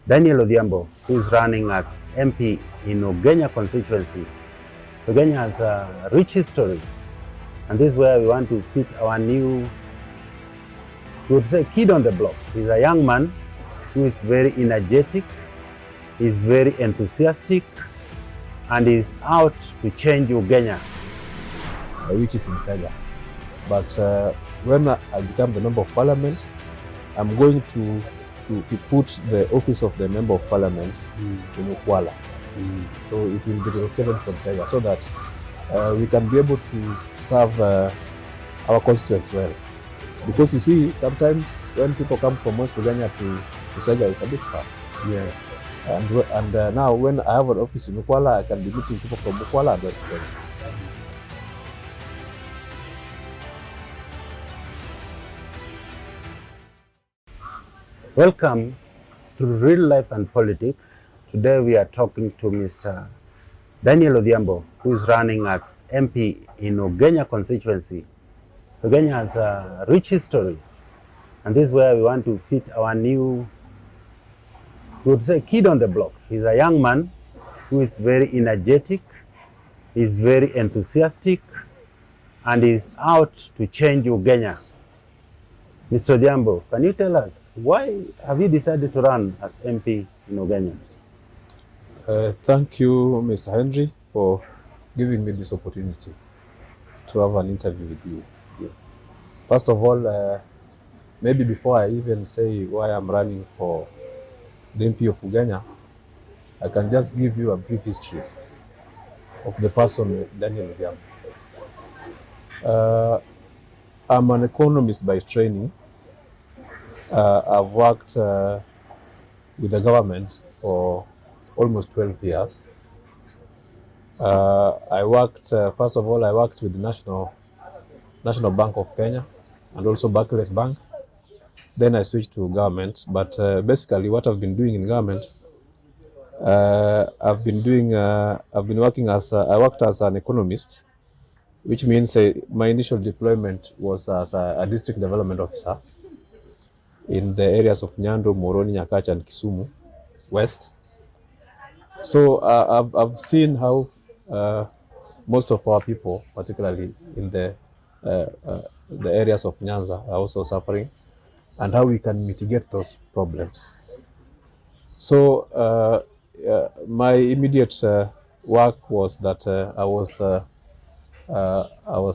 Daniel Odhiambo, who is running as MP in Ugenya constituency. Ugenya has a rich history, and this is where we want to fit our new, we would say, kid on the block. He's a young man who is very energetic, is very enthusiastic, and is out to change Ugenya, which is in Sega. But when I become the Member of Parliament, I'm going to put the office of the Member of Parliament in Ukwala. So it will be relocated from Sega so that we can be able to serve our constituents well. Because you see, sometimes when people come from West Ugenya to Sega, it's a bit far. Yes. And now when I have an office in Ukwala, I can be meeting people from Ukwala and West Ugenya. Welcome to Real Life and Politics. Today we are talking to Mr. Daniel Odhiambo, who is running as MP in Ugenya constituency. Ugenya has a rich history, and this is where we want to fit our new, we would say, kid on the block. He's a young man who is very energetic, is very enthusiastic, and is out to change Ugenya. Mr. Odhiambo, can you tell us why have you decided to run as MP in Ugenya? Thank you, Mr. Henry, for giving me this opportunity to have an interview with you. First of all, maybe before I even say why I'm running for the MP of Ugenya, I can just give you a brief history of the person Daniel Odhiambo. I'm an economist by training. I've worked with the government for almost 12 years. I worked, first of all, I worked with the National Bank of Kenya and also Barclays Bank. Then I switched to government. But basically, what I've been doing in government, I've been working as I worked as an economist, which means my initial deployment was as a district development officer in the areas of Nyando, Moroni, Nyakacha, and Kisumu West. So I've seen how most of our people, particularly in the areas of Nyanza, are also suffering, and how we can mitigate those problems. So my immediate work was that I was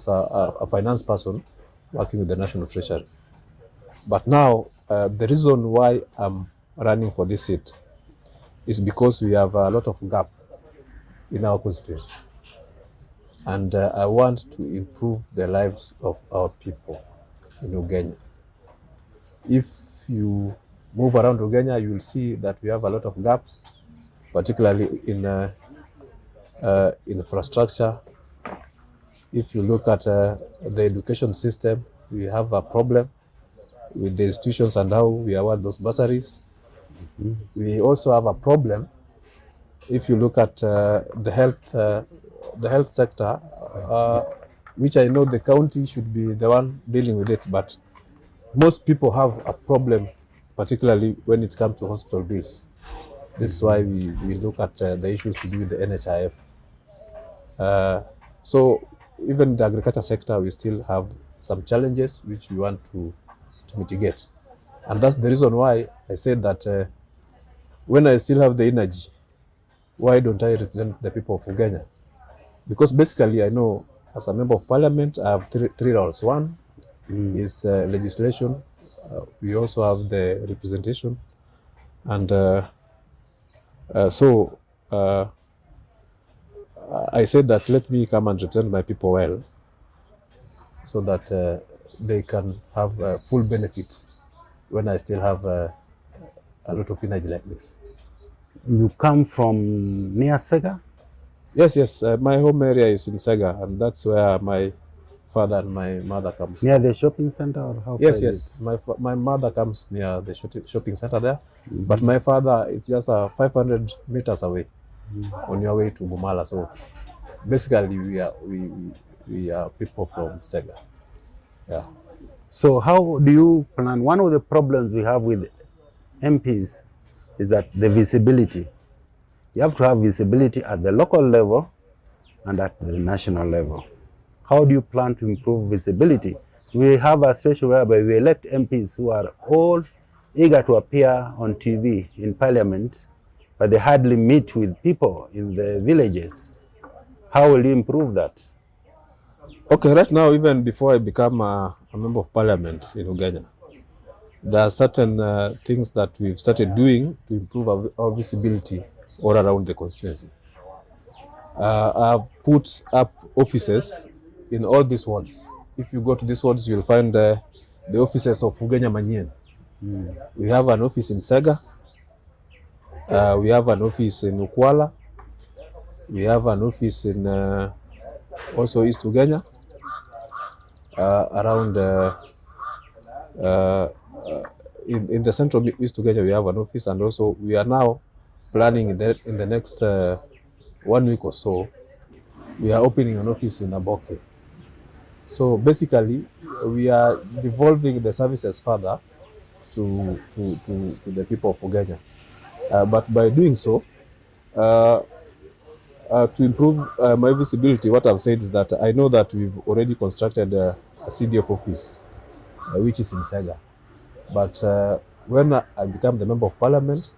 a finance person working with the National Treasury. But now, the reason why I'm running for this seat is because we have a lot of gap in our constituency. And I want to improve the lives of our people in Ugenya. If you move around Ugenya, you will see that we have a lot of gaps, particularly in infrastructure. If you look at the education system, we have a problem with the institutions and how we award those bursaries. We also have a problem if you look at the health sector, which I know the county should be the one dealing with it, but most people have a problem, particularly when it comes to hospital bills. This is why we look at the issues to do with the NHIF. So even the agriculture sector, we still have some challenges which we want to mitigate. And that's the reason why I said that when I still have the energy, why don't I represent the people of Ugenya? Because basically I know as a Member of Parliament, I have three roles. One is legislation. We also have the representation. And so I said that let me come and represent my people well, so that they can have full benefit when I still have a lot of energy like this. You come from near Sega? Yes. My home area is in Sega, and that's where my father and my mother comes. Near the shopping center, or how? Yes. My mother comes near the shopping center there, but my father is just 500 meters away on your way to Bumala. So basically, we are people from Sega. Yeah. So how do you plan? One of the problems we have with MPs is that the visibility. You have to have visibility at the local level and at the national level. How do you plan to improve visibility? We have a situation whereby we elect MPs who are all eager to appear on TV in parliament, but they hardly meet with people in the villages. How will you improve that? Okay, right now, even before I become a member of parliament in Ugenya, there are certain things that we've started doing to improve our visibility all around the constituency. I've put up offices in all these wards. If you go to these wards, you'll find the offices of Ugenya Manyien. We have an office in Sega. We have an office in Ukwala. We have an office in also East Ugenya. Around in the central East Ugenya, we have an office, and also we are now planning in the next 1 week or so, we are opening an office in Aboke. So basically, we are devolving the services further to the people of Ugenya. But by doing so, to improve my visibility, what I've said is that I know that we've already constructed a CDF office, which is in Sega. But when I become the member of parliament,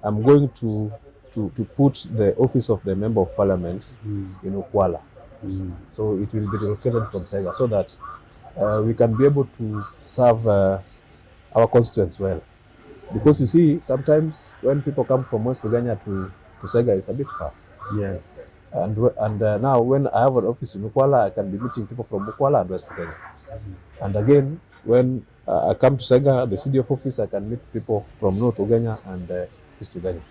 I'm going to put the office of the member of parliament in Ukwala. So it will be relocated from Sega so that we can be able to serve our constituents well. Because you see, sometimes when people come from West Ugenya to Sega, it's a bit far. Yes. And now when I have an office in Ukwala, I can be meeting people from Ukwala and West Ugenya. And again, when I come to Sega, the CDF office, I can meet people from North Ugenya and East Ugenya.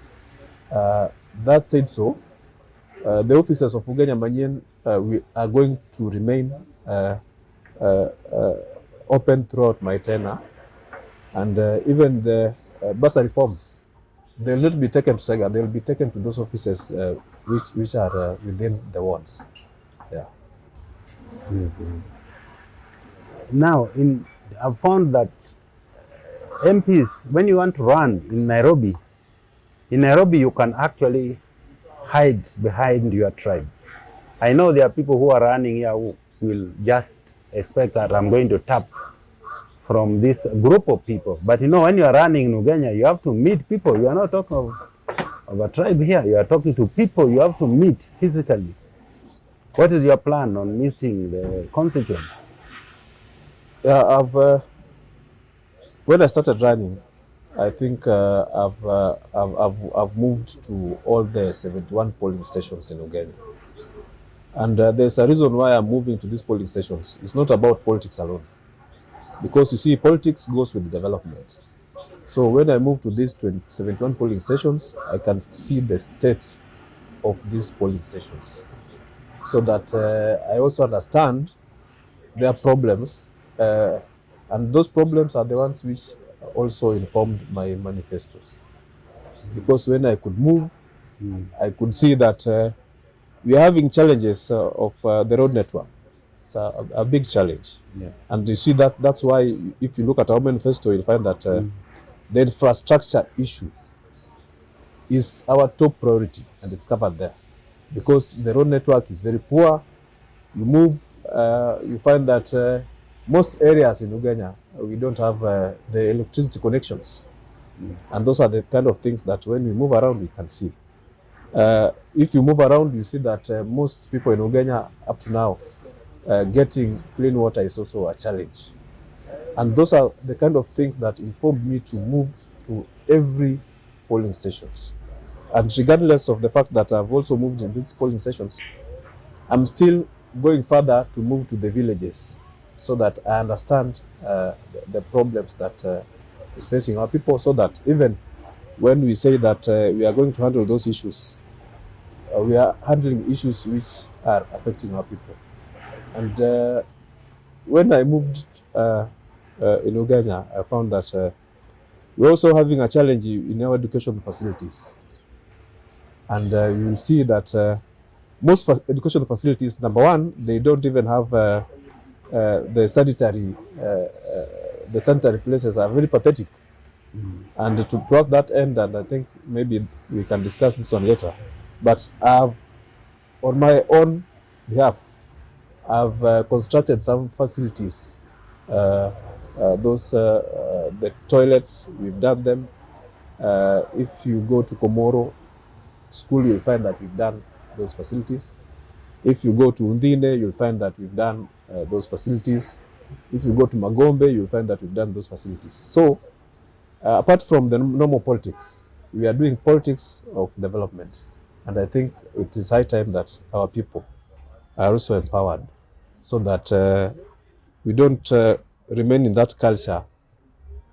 That said so, the offices of Ugenya Manyien we are going to remain open throughout my tenure, and even the bursary forms, they will not be taken to Sega, they will be taken to those offices which are within the wards. Yeah. Now, I've found that MPs, when you want to run in Nairobi you can actually hide behind your tribe. I know there are people who are running here who will just expect that I'm going to tap from this group of people. But you know, when you are running in Ugenya, you have to meet people. You are not talking of a tribe here. You are talking to people you have to meet physically. What is your plan on meeting the constituents? Yeah, when I started running, I think I've moved to all the 71 polling stations in Ugenya. And there's a reason why I'm moving to these polling stations. It's not about politics alone. Because you see, politics goes with development. So when I move to these 71 polling stations, I can see the state of these polling stations. So that I also understand their problems. And those problems are the ones which also informed my manifesto. Because when I could move, I could see that we are having challenges of the road network. It's a big challenge. Yeah. And you see that's why if you look at our manifesto, you'll find that the infrastructure issue is our top priority, and it's covered there. Because the road network is very poor. You move, you find that most areas in Ugenya, we don't have the electricity connections. And those are the kind of things that when we move around, we can see. If you move around, you see that most people in Ugenya up to now, getting clean water is also a challenge. And those are the kind of things that informed me to move to every polling stations. And regardless of the fact that I've also moved in these polling stations, I'm still going further to move to the villages so that I understand the problems that is facing our people, so that even when we say that we are going to handle those issues, we are handling issues which are affecting our people. And when I moved in Ugenya, I found that we're also having a challenge in our education facilities. And you will see that most education facilities, number one, they don't even have the sanitary places are very pathetic. And towards that end, and I think maybe we can discuss this one later, but I've, on my own behalf, I've constructed some facilities. The toilets, we've done them. If you go to Komoro school, you'll find that we've done those facilities. If you go to Undine, you'll find that we've done those facilities. If you go to Magombe, you'll find that we've done those facilities. So, apart from the normal politics, we are doing politics of development. And I think it is high time that our people are also empowered so that we don't remain in that culture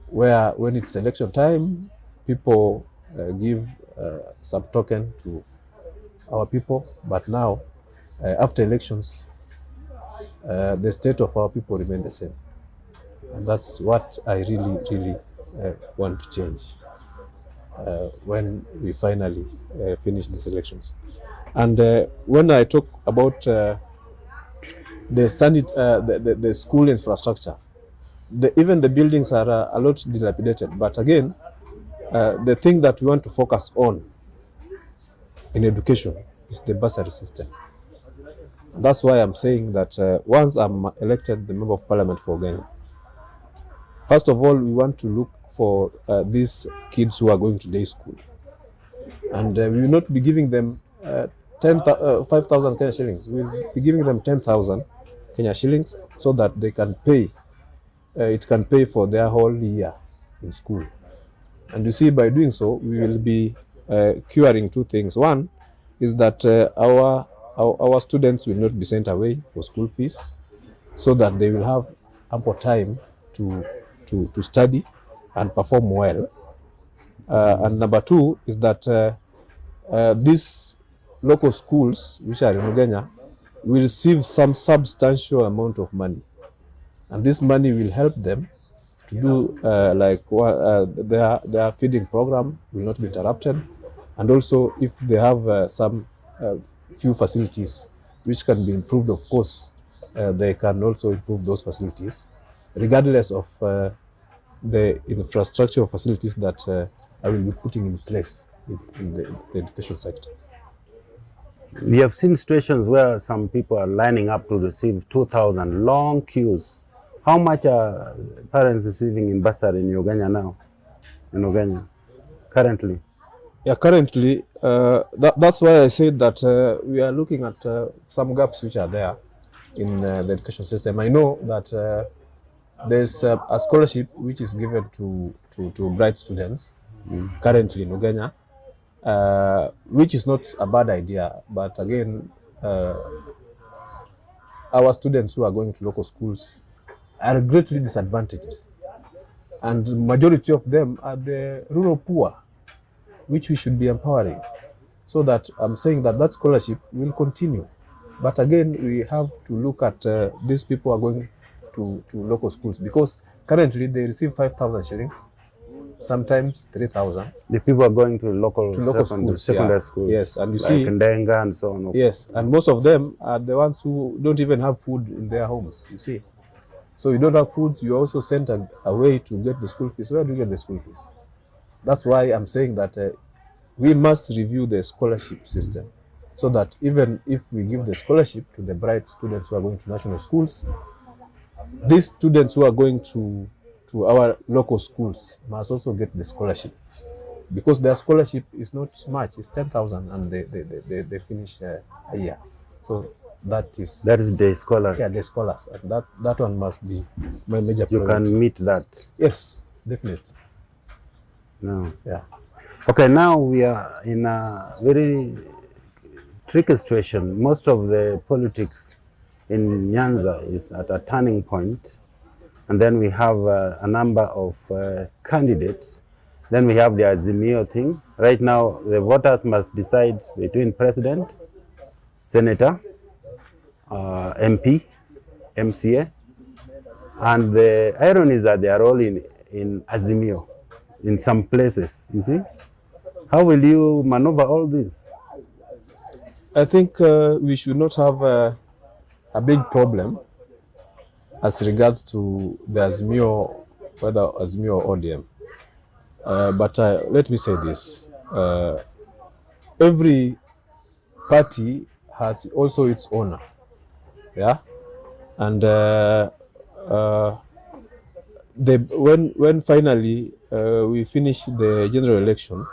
where when it's election time, people give some token to our people. But now, after elections, the state of our people remain the same. And that's what I really want to change when we finally finish these elections. And when I talk about the school infrastructure, even the buildings are a lot dilapidated. But again, the thing that we want to focus on in education is the bursary system. That's why I'm saying that once I'm elected the Member of Parliament for Ugenya, first of all, we want to look for these kids who are going to day school. And we will not be giving them 5,000 Kenya shillings. We'll be giving them 10,000 Kenya shillings so that they can pay, it can pay for their whole year in school. And you see, by doing so, we will be curing two things. One is that our students will not be sent away for school fees, so that they will have ample time to study and perform well. And number two is that these local schools, which are in Ugenya, will receive some substantial amount of money. And this money will help them to do their feeding program will not be interrupted. And also, if they have some few facilities which can be improved, of course, they can also improve those facilities, regardless of the infrastructure facilities that I will be putting in place in the education sector. We have seen situations where some people are lining up to receive 2,000, long queues. How much are parents receiving in bursary in Ugenya now? In Ugenya, currently? Yeah, currently, that's why I said that we are looking at some gaps which are there in the education system. I know that there's a scholarship which is given to bright students currently in Ugenya, which is not a bad idea. But again, our students who are going to local schools are greatly disadvantaged. And majority of them are the rural poor, which we should be empowering. So that I'm saying that that scholarship will continue. But again, we have to look at these people who are going to local schools, because currently they receive 5,000 shillings, sometimes 3,000. The people are going to local schools, secondary schools. Yes, and you like see, Ndenga and so on. Yes, and most of them are the ones who don't even have food in their homes, you see. So you don't have food, you also sent away to get the school fees. Where do you get the school fees? That's why I'm saying that we must review the scholarship system, so that even if we give the scholarship to the bright students who are going to national schools, these students who are going to our local schools must also get the scholarship, because their scholarship is not much. It's 10,000 and they finish a year. So that is the scholars. Yeah, the scholars. And that one must be my major priority. You can meet that. Yes, definitely. No. Yeah. Okay, now we are in a very tricky situation. Most of the politics in Nyanza is at a turning point. And then we have a number of candidates. Then we have the Azimio thing. Right now, the voters must decide between president, senator, MP, MCA. And the irony is that they are all in Azimio, in some places, you see? How will you maneuver all this? I think we should not have a big problem as regards to the Azimio, whether Azimio or ODM. But let me say this. Every party has also its owner. Yeah. And when finally we finish the general election,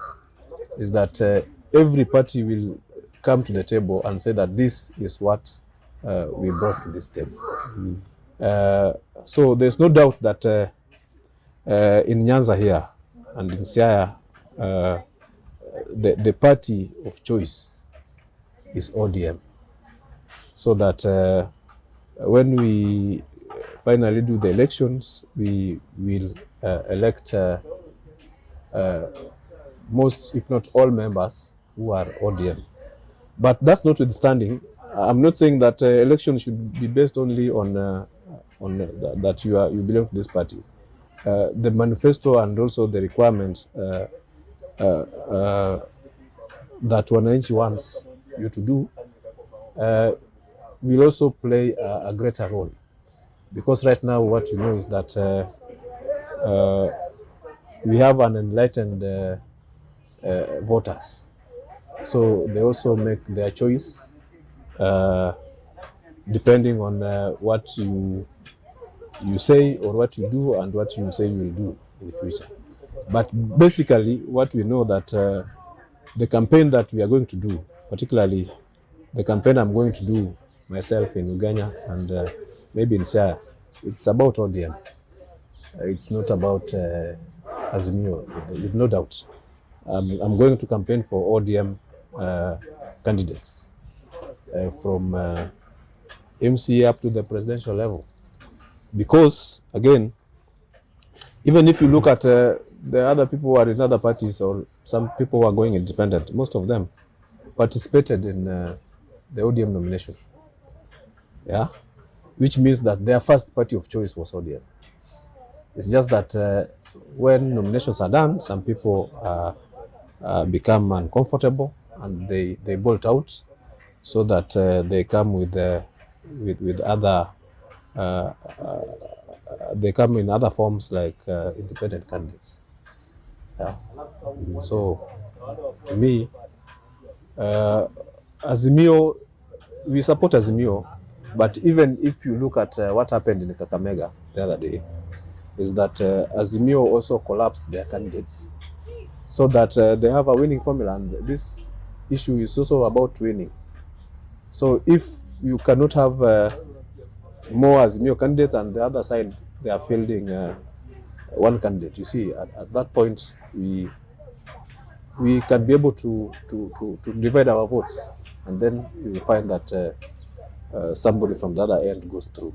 is that every party will come to the table and say that this is what we brought to this table. So there's no doubt that in Nyanza here and in Siaya, the party of choice is ODM. So that when we finally do the elections, we will elect most, if not all, members who are ODM. But that's notwithstanding, I'm not saying that election should be based only on that you belong to this party. The manifesto and also the requirement that Wananchi wants you to do will also play a greater role. Because right now what you know is that we have an enlightened voters. So they also make their choice depending on what you say or what you do and what you say you will do in the future. But basically what we know that the campaign that we are going to do, particularly the campaign I'm going to do myself in Ugenya and maybe in Siaya, it's about ODM. It's not about Azimio, with no doubt. I'm going to campaign for ODM candidates from MCA up to the presidential level. Because, again, even if you look at the other people who are in other parties or some people who are going independent, most of them participated in the ODM nomination. Yeah, which means that their first party of choice was ODM. It's just that when nominations are done, some people become uncomfortable and they bolt out, so that they come with other they come in other forms like independent candidates. Yeah. So to me, Azimio, we support Azimio, but even if you look at what happened in Kakamega the other day, is that Azimio also collapsed their candidates so that they have a winning formula, and this issue is also about winning. So if you cannot have more Azimio candidates and the other side they are fielding one candidate, you see, at that point we can be able to divide our votes, and then you will find that somebody from the other end goes through.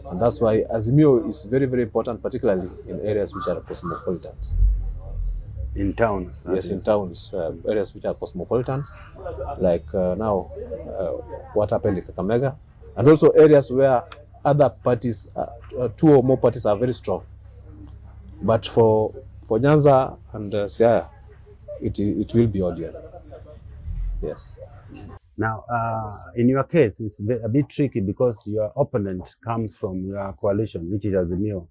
And that's why Azimio is very, very important, particularly in areas which are cosmopolitan. In towns? Yes, in towns, areas which are cosmopolitan, like now what happened in Kakamega, and also areas where other parties, two or more parties are very strong. But for Nyanza and Siaya, it will be ODM. Yes. Now, in your case, it's a bit tricky because your opponent comes from your coalition, which is Azimio,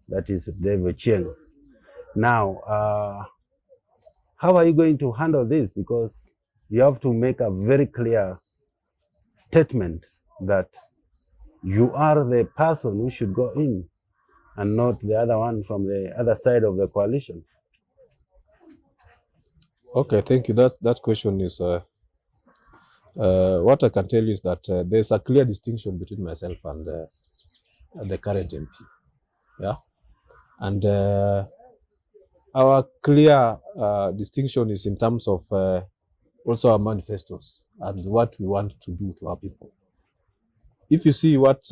that is David Ochieng. Now, how are you going to handle this? Because you have to make a very clear statement that you are the person who should go in and not the other one from the other side of the coalition. Okay, thank you. That question is, what I can tell you is that there's a clear distinction between myself and the current MP. Yeah, and our clear distinction is in terms of also our manifestos and what we want to do to our people. If you see what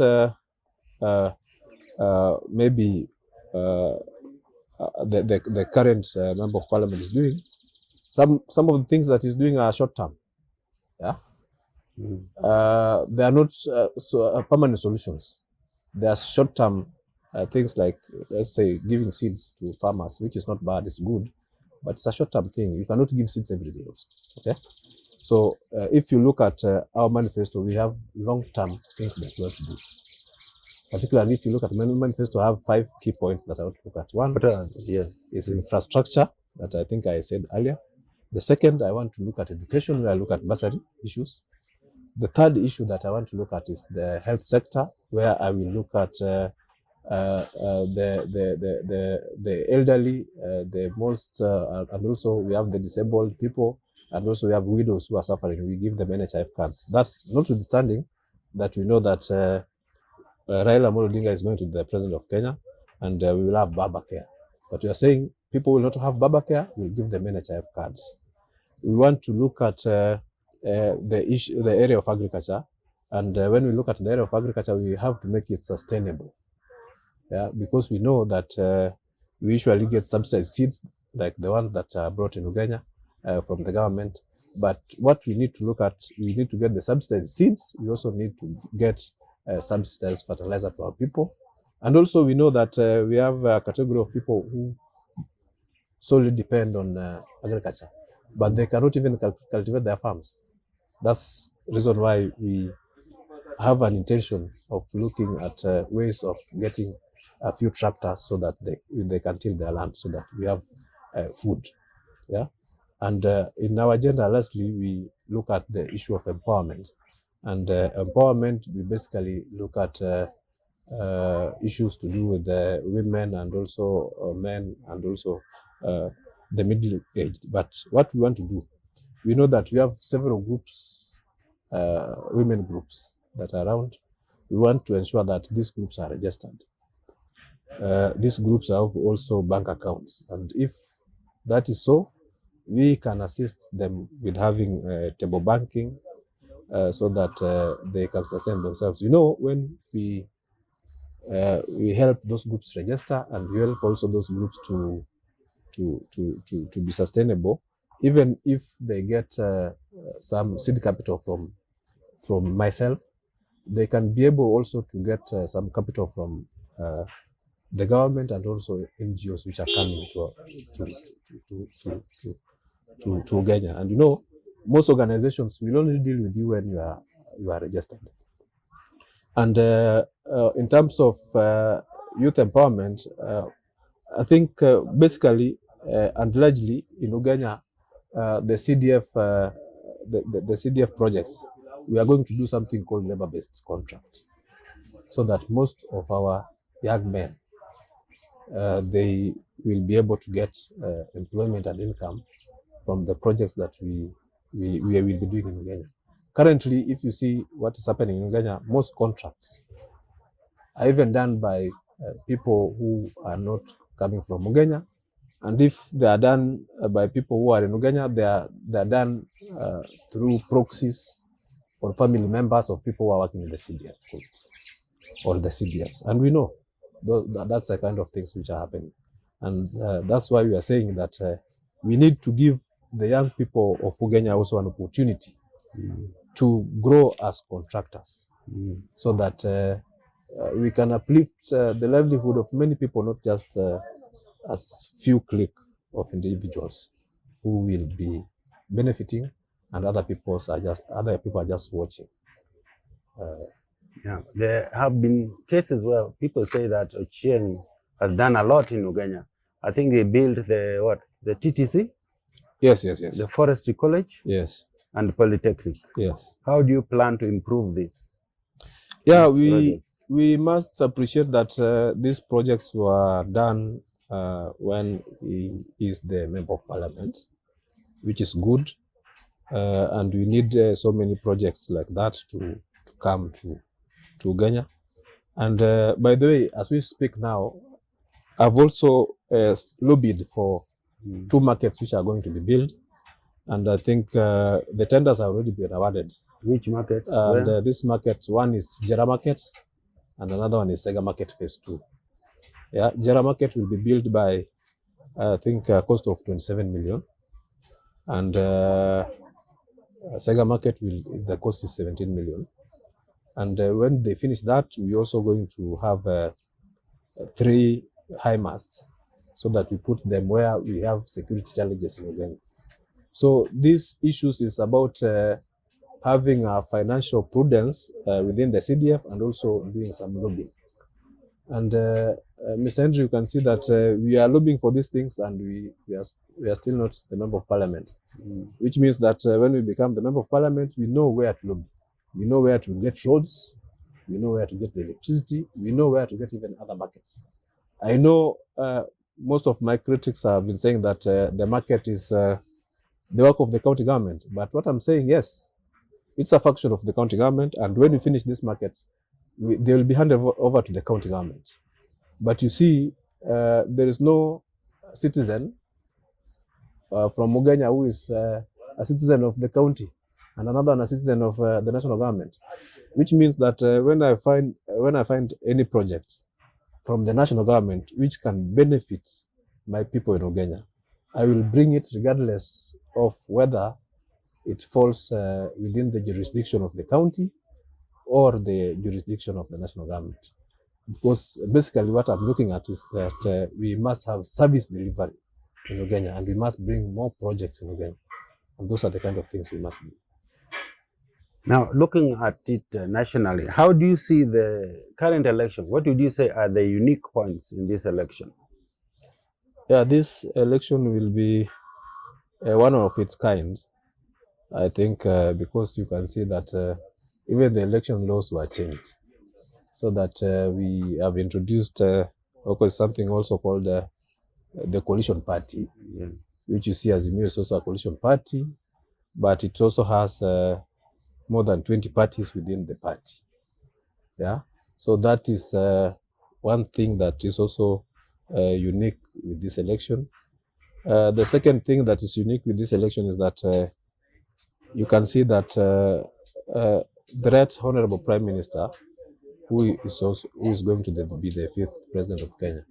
maybe the current member of parliament is doing, some of the things that he's doing are short term. Yeah, they are not permanent solutions. They are short term things like, let's say, giving seeds to farmers, which is not bad, it's good, but it's a short term thing. You cannot give seeds every day also. Okay, so if you look at our manifesto, we have long term things that we have to do. particularly if you look at the manifesto, I have 5 key points that I want to look at. One Yes, is infrastructure, that I think I said earlier. The second, I want to look at education, where I look at bursary issues. The third issue that I want to look at is the health sector, where I will look at the elderly, the most, and also we have the disabled people, and also we have widows who are suffering. We give them NHIF cards. That's notwithstanding that we know that Raila Amolo Odinga is going to be the president of Kenya, and we will have Baba Care. But we are saying people will not have Baba Care, we'll give them NHIF cards. We want to look at the area of agriculture, and when we look at the area of agriculture, we have to make it sustainable. Yeah, because we know that we usually get subsidized seeds like the ones that are brought in Ugenya from the government. But what we need to look at, we need to get the subsidized seeds. We also need to get subsidized fertilizer to our people. And also we know that we have a category of people who solely depend on agriculture, but they cannot even cultivate their farms. That's the reason why we have an intention of looking at ways of getting a few tractors so that they can till their land, so that we have food. Yeah, and in our agenda, lastly, we look at the issue of empowerment. And empowerment, we basically look at issues to do with the women and also men and also the middle-aged. But what we want to do, we know that we have several groups, women groups that are around. We want to ensure that these groups are registered. These groups have also bank accounts, and if that is so, we can assist them with having table banking so that they can sustain themselves. You know, when we help those groups register, and we help also those groups to be sustainable, even if they get some seed capital from myself, they can be able also to get some capital from the government and also NGOs which are coming to Ugenya. And you know, most organizations will only deal with you when you are registered. And in terms of youth empowerment, I think basically and largely in Ugenya, the CDF the CDF projects, we are going to do something called labor-based contract, so that most of our young men they will be able to get employment and income from the projects that we will be doing in Ugenya. Currently, if you see what is happening in Ugenya, most contracts are even done by people who are not coming from Ugenya, and if they are done by people who are in Ugenya, they are done through proxies or family members of people who are working in the CDF codes or the CDFs, and we know that's the kind of things which are happening, and that's why we are saying that we need to give the young people of Ugenya also an opportunity to grow as contractors, so that we can uplift the livelihood of many people, not just as few clique of individuals who will be benefiting, and other people are just watching. Yeah, there have been cases where people say that Ochieng has done a lot in Ugenya. I think they built the TTC? Yes. The Forestry College? Yes. And Polytechnic. Yes. How do you plan to improve this? Yeah, we must appreciate that these projects were done when he is the member of parliament, which is good, and we need so many projects like that to come to Ugenya. And by the way, as we speak now, I've also lobbied for 2 markets which are going to be built, and I think the tenders have already been awarded. Which markets? And this market, one is Jera Market, and another one is Sega Market Phase 2. Yeah, Jera Market will be built by, I think, a cost of 27 million, and Sega Market the cost is 17 million. And when they finish that, we're also going to have 3 high masts, so that we put them where we have security challenges in Uganda. So these issues is about having a financial prudence within the CDF, and also doing some lobbying. And Mr. Henry, you can see that we are lobbying for these things, and we are still not the member of parliament, which means that when we become the member of parliament, we know where to lobby. We know where to get roads. We know where to get the electricity. We know where to get even other markets. I know most of my critics have been saying that the market is the work of the county government. But what I'm saying, yes, it's a function of the county government. And when we finish these markets, they will be handed over to the county government. But you see, there is no citizen from Ugenya who is a citizen of the county and another one a citizen of the national government, which means that when I find any project from the national government which can benefit my people in Ugenya, I will bring it regardless of whether it falls within the jurisdiction of the county or the jurisdiction of the national government. Because basically what I'm looking at is that we must have service delivery in Ugenya, and we must bring more projects in Ugenya. And those are the kind of things we must do. Now, looking at it nationally, how do you see the current election? What would you say are the unique points in this election? Yeah, this election will be one of its kind, I think, because you can see that even the election laws were changed, so that we have introduced something also called the coalition party, which you see as Azimio is also a coalition party, but it also has more than 20 parties within the party. Yeah, so that is one thing that is also unique with this election. The second thing that is unique with this election is that you can see that the right honorable prime minister, who is going to be the 5th president of Kenya,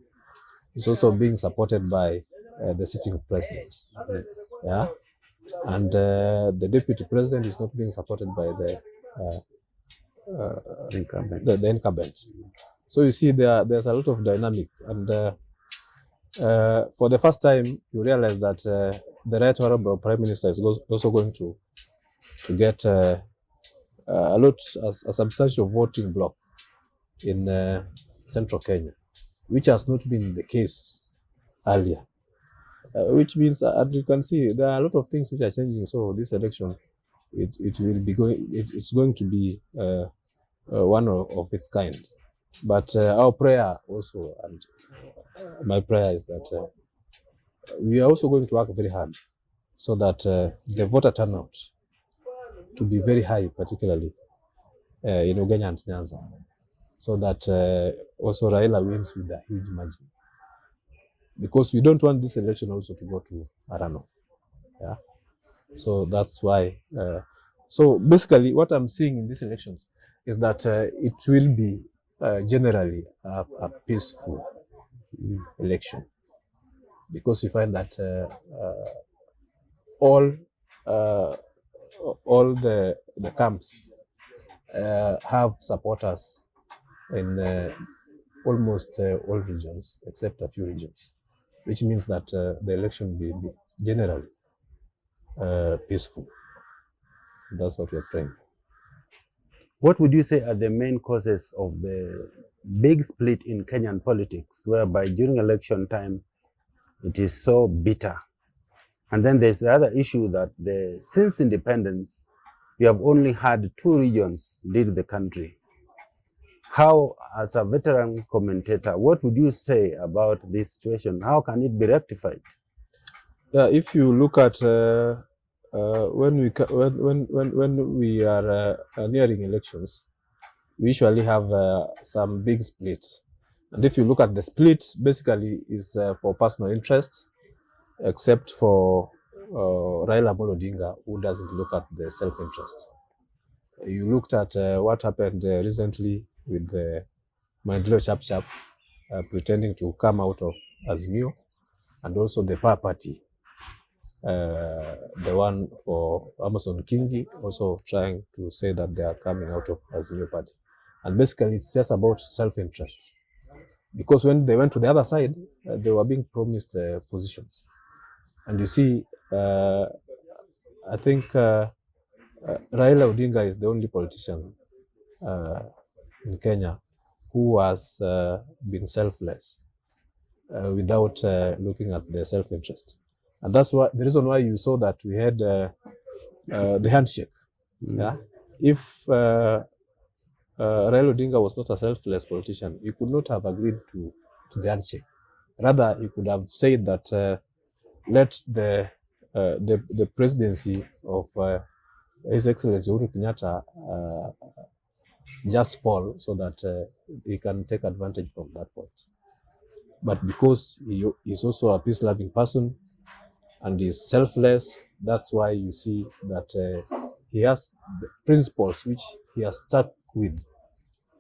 is also being supported by the sitting president. Yeah, and the deputy president is not being supported by the incumbent. So you see, there's a lot of dynamic, and for the first time, you realize that the right honorable prime minister is also going to get a substantial voting block in central Kenya, which has not been the case earlier. Which means, and you can see, there are a lot of things which are changing. So this election, it's going to be one of its kind. But our prayer also, and my prayer is that we are also going to work very hard so that the voter turnout to be very high, particularly in Ugenya and Nyanza, so that also Raila wins with a huge margin. Because we don't want this election also to go to a runoff. Yeah, so that's why. So basically, what I'm seeing in these elections is that it will be generally a peaceful election, because we find that all the camps have supporters in almost all regions except a few regions, which means that the election will be generally peaceful. That's what we're praying for. What would you say are the main causes of the big split in Kenyan politics, whereby during election time it is so bitter? And then there's the other issue that since independence, we have only had 2 regions lead the country. How, as a veteran commentator, what would you say about this situation? How can it be rectified? Yeah, if you look at when we are nearing elections, we usually have some big splits. And if you look at the split, basically is for personal interests, except for Raila Amolo Odinga, who doesn't look at the self-interest. You looked at what happened recently with the Maendeleo Chap pretending to come out of Azimio, and also the Power Party, the one for Amason Kingi, also trying to say that they are coming out of Azimio Party. And basically it's just about self-interest. Because when they went to the other side, they were being promised positions. And you see, I think Raila Odinga is the only politician in Kenya who has been selfless without looking at their self-interest. And that's why the reason why you saw that we had the handshake. Yeah, if Raila Odinga was not a selfless politician, he could not have agreed to the handshake. Rather, he could have said that let the presidency of His Excellency Uhuru Kenyatta just fall so that he can take advantage from that point. But because he is also a peace-loving person and is selfless, that's why you see that he has the principles which he has stuck with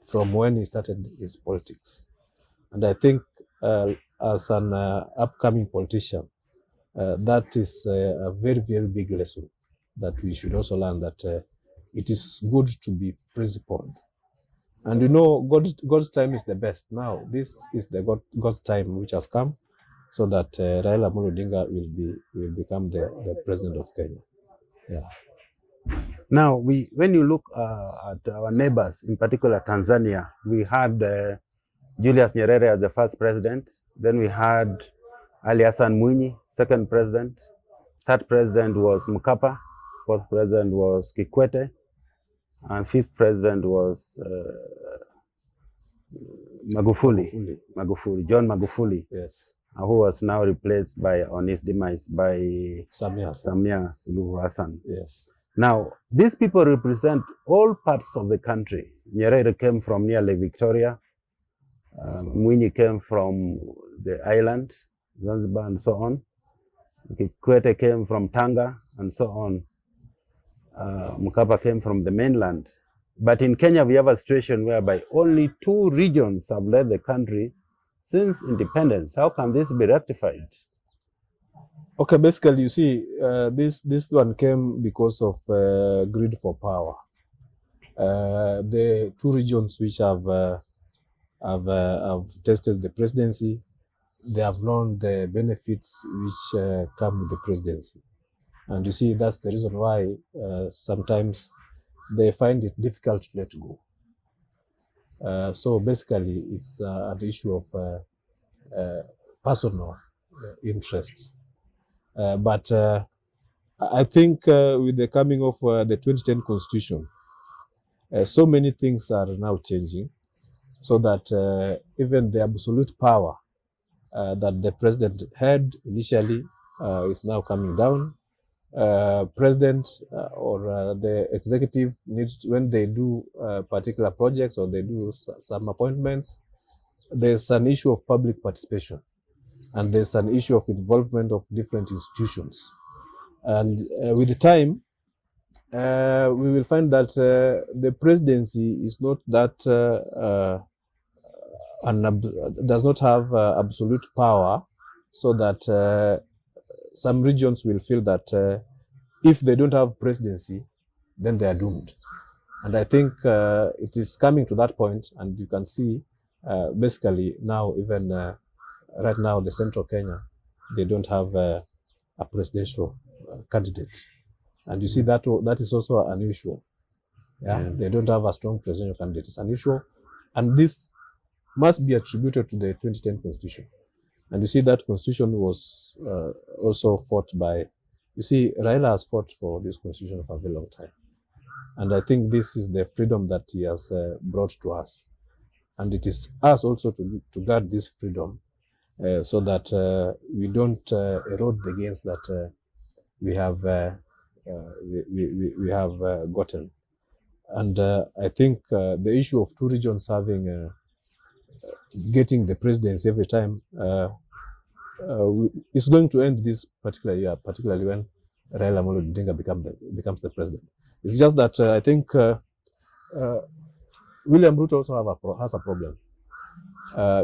from when he started his politics. And I think as an upcoming politician, that is a very, very big lesson that we should also learn, that it is good to be principled. And you know, God's time is the best. Now, this is the God's time which has come, so that Raila Amolo Odinga will become the president of Kenya. Yeah. Now, when you look at our neighbors, in particular Tanzania, we had Julius Nyerere as the first president. Then we had Ali Hassan Mwinyi, second president. Third president was Mkapa. Fourth president was Kikwete. And fifth president was Magufuli, John Magufuli. Yes. Who was now replaced by, on his demise, by Samia Suluhu Hassan. Yes. Now, these people represent all parts of the country. Nyerere came from near Lake Victoria. Mwinyi came from the island, Zanzibar, and so on. Kikwete came from Tanga, and so on. Mkapa came from the mainland. But in Kenya, we have a situation whereby only 2 regions have led the country since independence. How can this be rectified? Okay, basically, you see, this one came because of greed for power. The 2 regions which have tested the presidency, they have known the benefits which come with the presidency. And you see, that's the reason why sometimes they find it difficult to let go. So basically, it's an issue of personal interests. But I think with the coming of the 2010 Constitution, so many things are now changing, so that even the absolute power that the president had initially is now coming down. President or the executive needs, when they do particular projects or they do some appointments, there's an issue of public participation, and there's an issue of involvement of different institutions. And with the time, we will find that the presidency is not that does not have absolute power, so that some regions will feel that if they don't have presidency, then they are doomed. And I think it is coming to that point, and you can see basically now, even right now, the central Kenya, they don't have a presidential candidate. And you see that is also unusual. Yeah? They don't have a strong presidential candidate. It's unusual. And this must be attributed to the 2010 Constitution. And you see that Constitution was also fought by, you see, Raila has fought for this Constitution for a very long time. And I think this is the freedom that he has brought to us. And it is us also to guard this freedom so that we don't erode the gains that we have gotten. And I think the issue of 2 regions having getting the presidency every time is going to end this particular year, particularly when Raila Amolo Odinga becomes the president. It's just that I think William Ruto also has a problem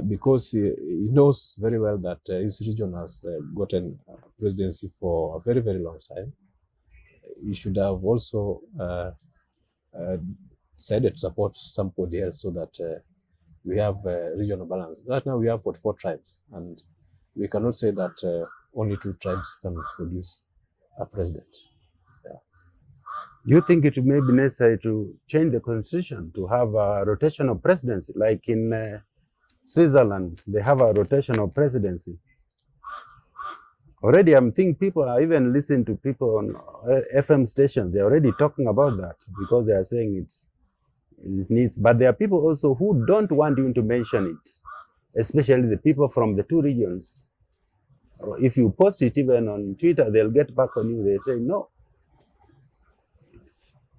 because he knows very well that his region has gotten presidency for a very, very long time. He should have also decided to support somebody else so that we have regional balance. Right now we have 44 tribes, and we cannot say that only 2 tribes can produce a president. Yeah. you think it may be necessary to change the constitution to have a rotational presidency, like in Switzerland, they have a rotational presidency? Already, I'm thinking people are even listening to people on FM stations. They're already talking about that because they are saying it needs. But there are people also who don't want you to mention it, especially the people from the two regions. If you post it even on Twitter, they'll get back on you. They say no.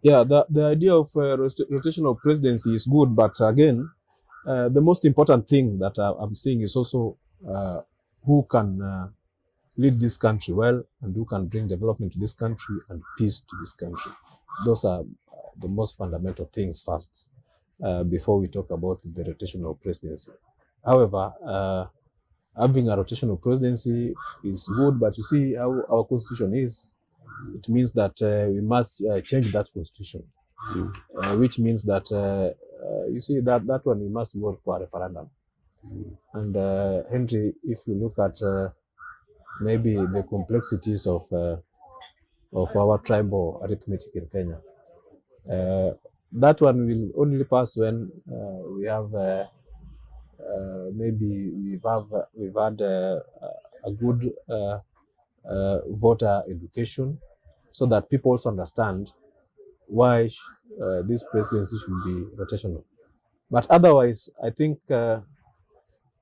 Yeah, the idea of rotational presidency is good, but again, the most important thing that I'm seeing is also who can lead this country well and who can bring development to this country and peace to this country. Those are the most fundamental things first before we talk about the rotational presidency. However, having a rotational presidency is good, but you see how our constitution is. It means that we must change that constitution, which means that you see that one we must go for a referendum. And Henry, if you look at maybe the complexities of our tribal arithmetic in Kenya, that one will only pass when we have maybe we've had a good voter education, so that people also understand why this presidency should be rotational. But otherwise, I think with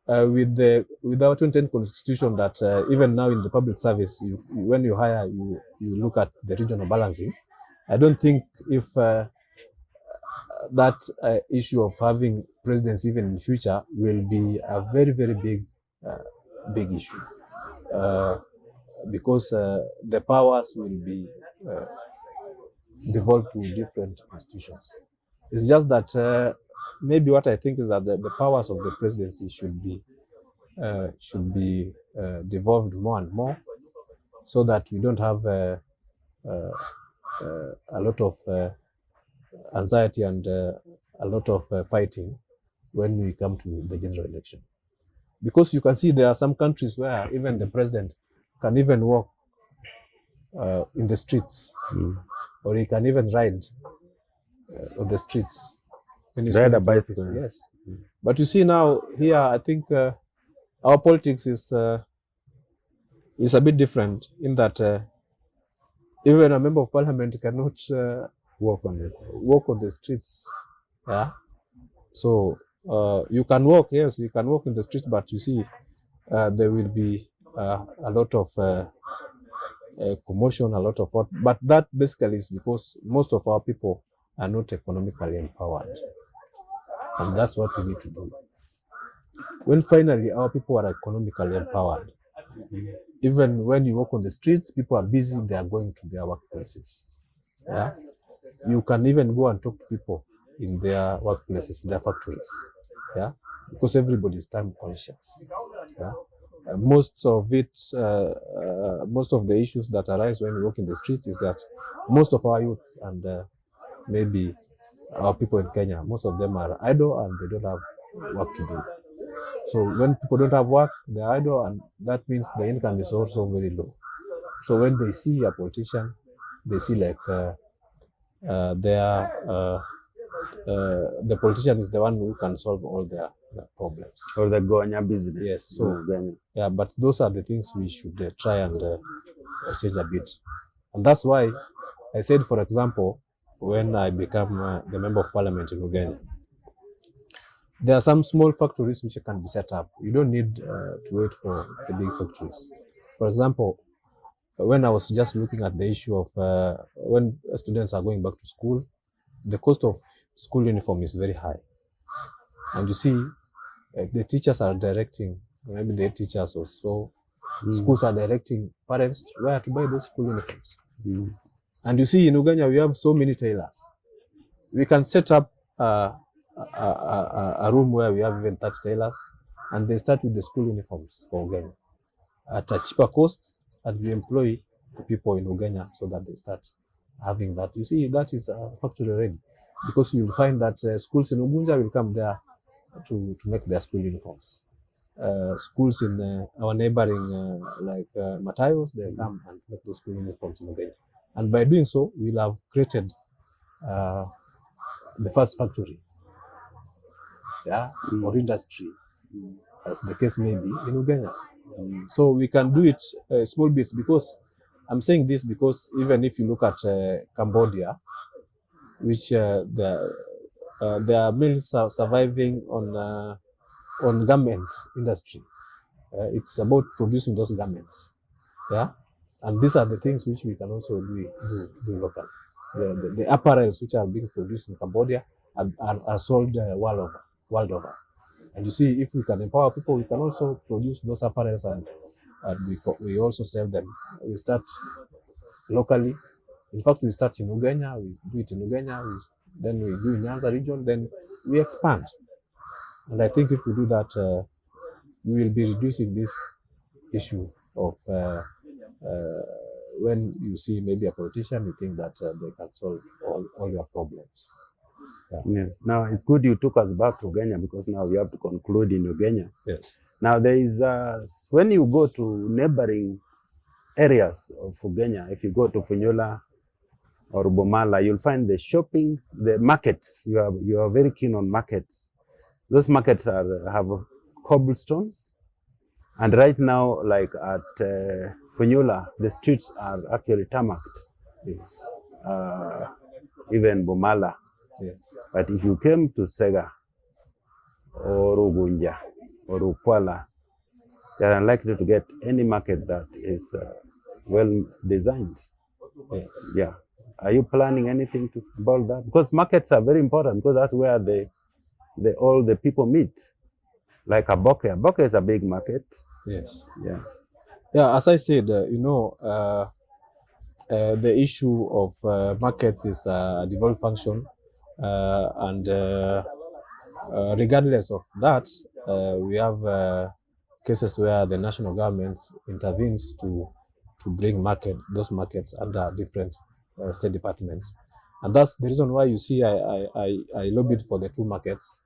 our 2010 constitution, that even now in the public service, when you hire, you look at the regional balancing. I don't think if that issue of having presidents even in the future will be a very, very big issue, because the powers will be devolved to different institutions. It's just that maybe what I think is that the powers of the presidency should be devolved more and more, so that we don't have a lot of anxiety and a lot of fighting when we come to the general election. Because you can see there are some countries where even the president can even walk in the streets, or he can even ride on the streets. Ride a bicycle. Yes. But you see now here, I think our politics is a bit different in that even a member of parliament cannot walk on the streets. Yeah. So you can walk, yes, you can walk in the streets, but you see there will be a lot of commotion, a lot of what. But that basically is because most of our people are not economically empowered, and that's what we need to do. When finally our people are economically empowered, even when you walk on the streets, people are busy, they are going to their workplaces. Yeah, you can even go and talk to people in their workplaces, their factories. Yeah, because everybody is time conscious. Yeah, most of the issues that arise when we walk in the streets is that most of our youth and maybe our people in Kenya, most of them are idle and they don't have work to do. So when people don't have work, they're idle, and that means the income is also very low. So when they see a politician, they see like the politician is the one who can solve all their problems. Or the Gonya business. Yes. So yeah, but those are the things we should try and change a bit. And that's why I said, for example, when I become the member of parliament in Ugenya, there are some small factories which can be set up. You don't need to wait for the big factories. For example, when I was just looking at the issue of when students are going back to school, the cost of school uniform is very high. And you see, the teachers are directing, maybe the teachers also, schools are directing parents where to buy those school uniforms. And you see, in Ugenya, we have so many tailors. We can set up a room where we have even 30 tailors, and they start with the school uniforms for Ugenya at a cheaper cost, and we employ the people in Ugenya so that they start having that. You see, that is a factory already, because you'll find that schools in Ugunja will come there to make their school uniforms. Schools in our neighboring like Matayos, they come and make those school uniforms in Ugenya. And by doing so, we'll have created the first factory, for industry, as the case may be in Ugenya. So we can do it small bits, because I'm saying this because even if you look at Cambodia, which they are mainly surviving on garment industry. It's about producing those garments, and these are the things which we can also do local. The apparels which are being produced in Cambodia are sold world over. And you see, if we can empower people, we can also produce those apparels, and we also sell them. We start locally. In fact, we start in Ugenya, we do it in Ugenya, then we do in Nyanza region, then we expand. And I think if we do that, we will be reducing this issue of when you see maybe a politician, you think that they can solve all your problems. Yes. Now, it's good you took us back to Ugenya, because now we have to conclude in Ugenya. Yes. Now, there is, when you go to neighboring areas of Ugenya, if you go to Funyula or Bomala, you'll find the shopping, the markets. You are very keen on markets. Those markets have cobblestones, and right now, like at Funyula, the streets are actually tarmacked. Yes. Even Bomala. Yes. But if you came to Sega or Ugenya or Ukwala, you're unlikely to get any market that is well designed. Yes. Yeah. Are you planning anything about that? Because markets are very important, because that's where all the people meet. Like Aboke. Aboke is a big market. Yes. Yeah. Yeah, as I said, the issue of markets is a devolved function, and regardless of that, we have cases where the national government intervenes to bring those markets under different state departments, and that's the reason why you see I lobbied for the two markets,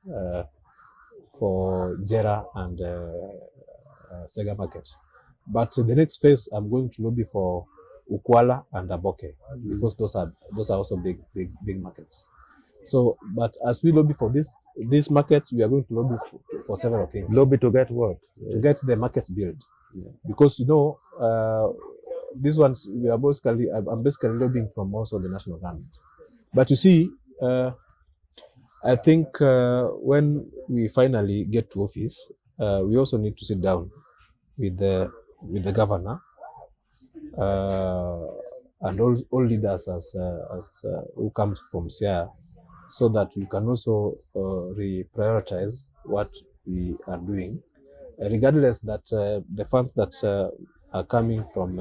for Jera and Sega market. But the next phase, I'm going to lobby for Ukwala and Aboke, because those are also big markets. So, but as we lobby for these markets, we are going to lobby for several things. Lobby to get what? To get the markets built. Yeah. Because these ones I'm basically lobbying from also the national government. But you see, I think when we finally get to office, we also need to sit down with the governor and all leaders as who comes from SIA, so that we can also reprioritize what we are doing, regardless that the funds that are coming from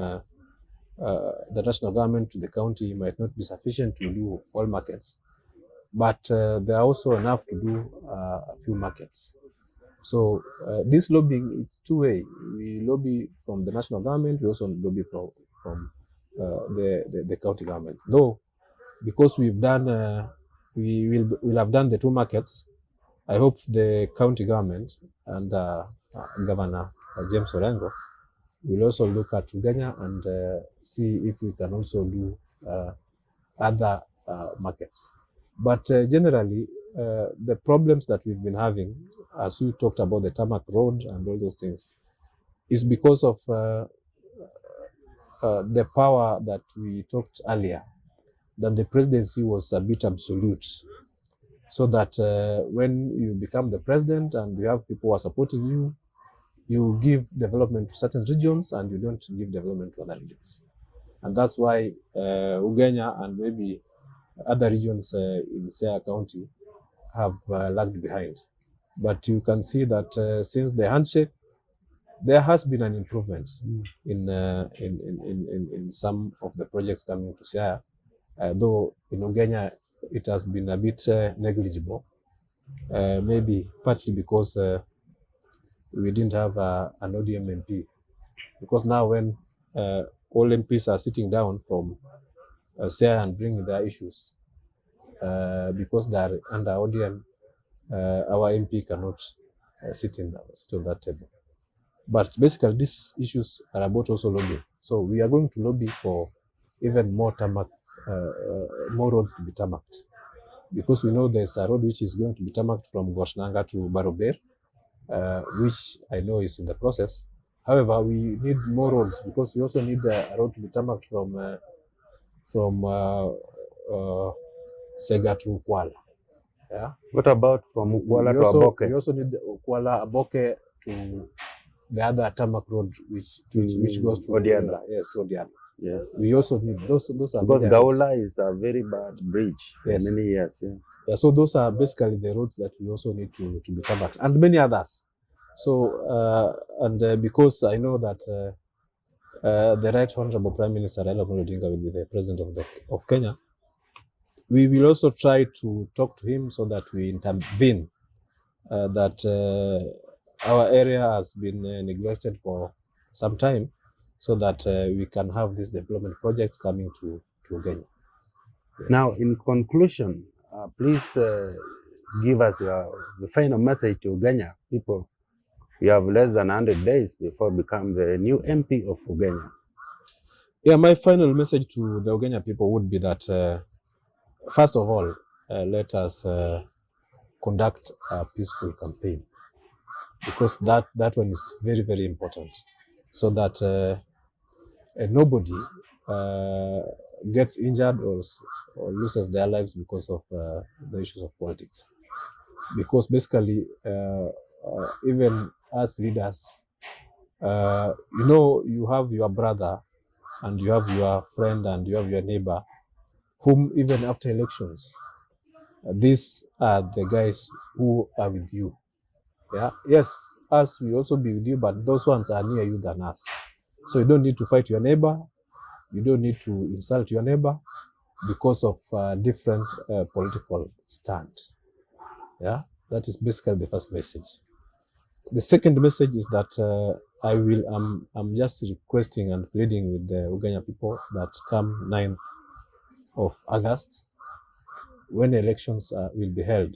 the national government to the county might not be sufficient to do all markets, but there are also enough to do a few markets. So this lobbying, it's two-way. We lobby from the national government, we also lobby from the county government. Though, because we've done, we will have done the two markets, I hope the county government and Governor James Orengo will also look at Ugenya and see if we can also do other markets. But generally, the problems that we've been having, as we talked about the tarmac road and all those things, is because of the power that we talked earlier, that the presidency was a bit absolute. So that when you become the president and you have people who are supporting you, you give development to certain regions and you don't give development to other regions. And that's why Ugenya and maybe other regions in Sega County have lagged behind. But you can see that since the handshake, there has been an improvement in some of the projects coming to Sega, though in Ugenya it has been a bit negligible, maybe partly because we didn't have an ODM MP. Because now when all MPs are sitting down from Sega and bringing their issues, because they are under ODM, our MP cannot sit on that table. But basically, these issues are about also lobbying. So we are going to lobby for even more tarmac, more roads to be tarmacked. Because we know there's a road which is going to be tarmacked from Goshnanga to Barober, which I know is in the process. However, we need more roads because we also need a road to be tarmacked from Sega to Ukwala. Yeah. What about from Ukwala to Aboke? We also need Ukwala Aboke to the other tarmac road, which goes to Odhiambo. Yes, to Odhiambo. Yeah. We also need those are Because major roads. Gaula is a very bad bridge for Yes. many years. Yeah. Yeah, so those are basically the roads that we also need to be tarmacked, and many others. So because I know that the Right Honorable Prime Minister Raila Amolo Odinga will be the president of Kenya, we will also try to talk to him so that we intervene. That our area has been neglected for some time, so that we can have these development projects coming to Ugenya. Yes. Now, in conclusion, please give us the final message to Ugenya people. We have less than 100 days before become the new MP of Ugenya. Yeah, my final message to the Ugenya people would be that, first of all, let us conduct a peaceful campaign, because that one is very, very important, so that nobody gets injured or loses their lives because of the issues of politics. Because basically, even as leaders, you have your brother and you have your friend and you have your neighbor, whom even after elections, these are the guys who are with you. Yeah. Yes, us will also be with you, but those ones are near you than us. So you don't need to fight your neighbor. You don't need to insult your neighbor because of different political stand. Yeah, that is basically the first message. The second message is that I'm just requesting and pleading with the Ugenya people that come 9th of August, when elections will be held,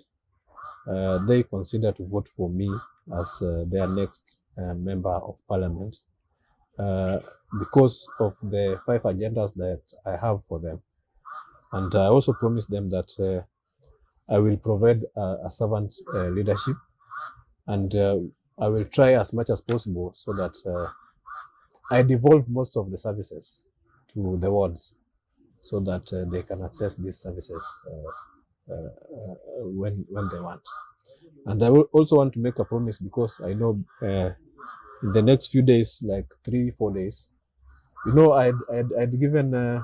they consider to vote for me as their next member of parliament, because of the 5 agendas that I have for them. And I also promised them that I will provide a servant leadership, and I will try as much as possible so that I devolve most of the services to the wards, so that they can access these services when they want. And I will also want to make a promise, because I know in the next few days, like 3-4 days, I'd given,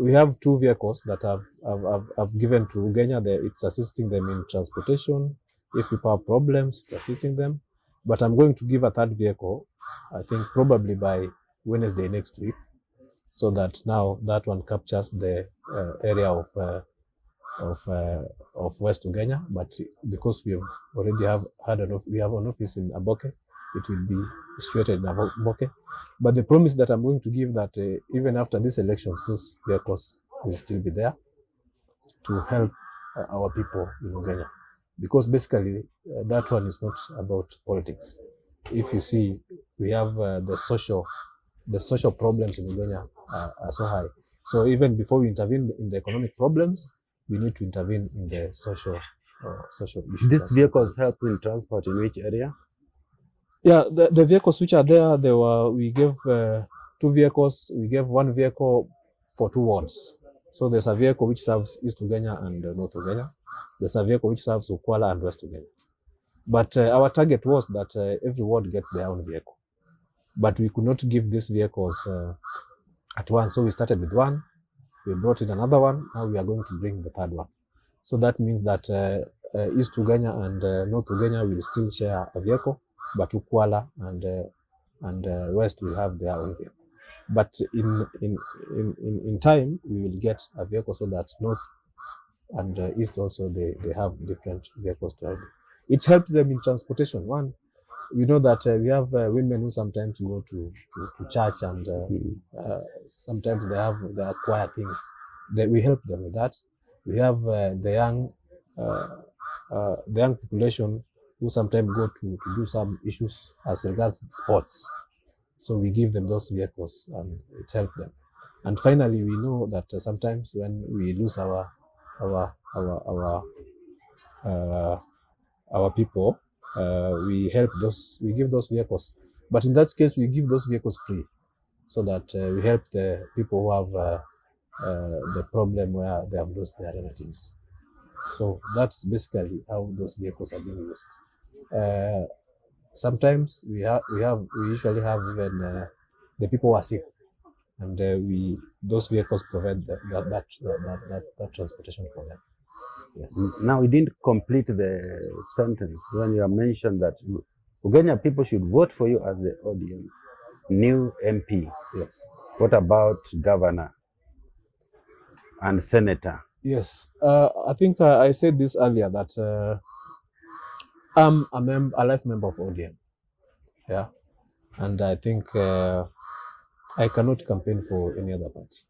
we have 2 vehicles that I've given to Ugenya. It's assisting them in transportation. If people have problems, it's assisting them. But I'm going to give a 3rd vehicle, I think probably by Wednesday next week, so that now that one captures the area of West Ugenya. But because we have already we have an office in Aboke, it will be situated in Aboke. But the promise that I'm going to give, that even after these elections, those vehicles will still be there to help our people in Ugenya. Because basically, that one is not about politics. If you see, we have the social problems in Ugenya are so high. So even before we intervene in the economic problems, we need to intervene in the social issues. These vehicles help in transport in which area? Yeah, the vehicles which are there, we gave 2 vehicles. We gave 1 vehicle for 2 wards. So there's a vehicle which serves East Ugenya and North Ugenya. There's a vehicle which serves Ukwala and West Ugenya. But our target was that every ward gets their own vehicle. But we could not give these vehicles at once. So we started with 1. We brought in another one. Now we are going to bring the 3rd one. So that means that East Ugenya and North Ugenya will still share a vehicle, but Ukwala and West will have their own vehicle. But in time, we will get a vehicle so that North and East also they have different vehicles to ride. It helped them in transportation. One, we know that we have women who sometimes go to church, and sometimes they acquire things. We help them with that. We have the young population who sometimes go to do some issues as regards sports. So we give them those vehicles, and it helped them. And finally, we know that sometimes when we lose our people, we give those vehicles. But in that case, we give those vehicles free, so that we help the people who have the problem where they have lost their relatives. So that's basically how those vehicles are being used. Sometimes we usually have even the people who are sick, and those vehicles provide that transportation for them. Yes. Now, we didn't complete the sentence when you have mentioned that Ugenya people should vote for you as the ODM new MP. Yes. What about governor and senator? Yes. I think I said this earlier that I'm a life member of ODM. Yeah. And I think I cannot campaign for any other party.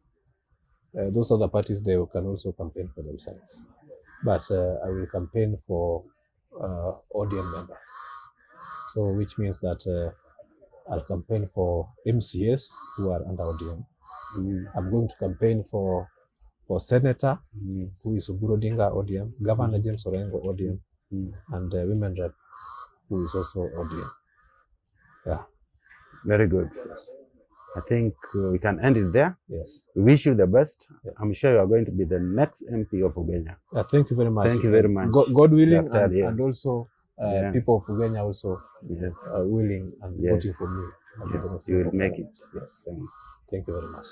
Those other parties, they can also campaign for themselves. But I will campaign for ODM members. So which means that I'll campaign for MCAs who are under ODM. I'm going to campaign for senator who is Oburu Odinga ODM, Governor James Orengo ODM, and women rep who is also ODM. Yeah. Very good. Yes. I think we can end it there. Yes. We wish you the best. Yeah. I'm sure you are going to be the next MP of Ugenya. Thank you very much. Thank you very much. God willing, Daktari, and also people of Ugenya also willing and voting for me. Yes, you will make it. Yes. Thanks. Thank you very much.